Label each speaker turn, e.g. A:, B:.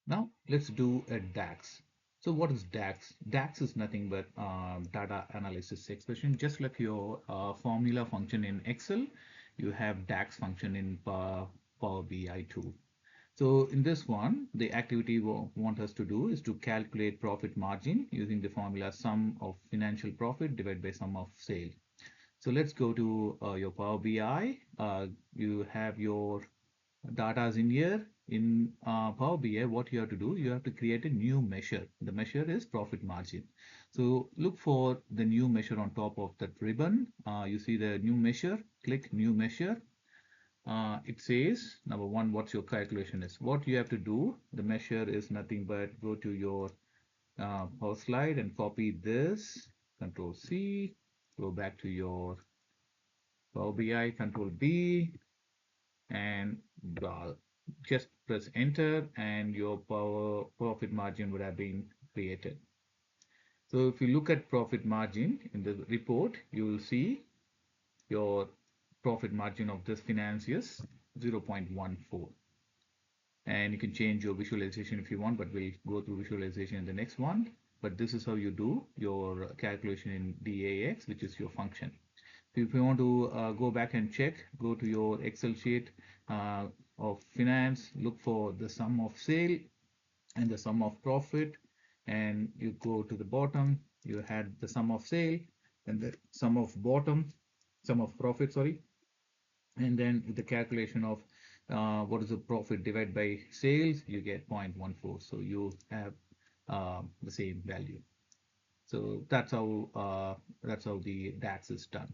A: Now let's do a DAX. So what is DAX? DAX is nothing but data analysis expression. Just like your formula function in Excel, you have DAX function in Power BI too. So in this one, the activity we want us to do is to calculate profit margin using the formula sum of financial profit divided by sum of sale. So let's go to your Power BI. You have your data is in here. In Power BI, what you have to do, you have to create a new measure. The measure is profit margin. So look for the new measure on top of that ribbon. You see the new measure, click new measure. It says number one, what's your calculation is. What you have to do, the measure is nothing but go to your Power Slide and copy this, Control C, go back to your Power BI, Control B, and just press enter and your power profit margin would have been created. So if you look at profit margin in the report, you will see your profit margin of this finance is 0.14, and you can change your visualization if you want, but we'll go through visualization in the next one. But this is how you do your calculation in DAX, which is your function. If you want to go back and check, go to your Excel sheet of finance, look for the sum of sale and the sum of profit, and you go to the bottom, you had the sum of sale and the sum of profit, sorry, and then with the calculation of what is the profit divided by sales, you get 0.14. So you have the same value. So that's how the DAX is done.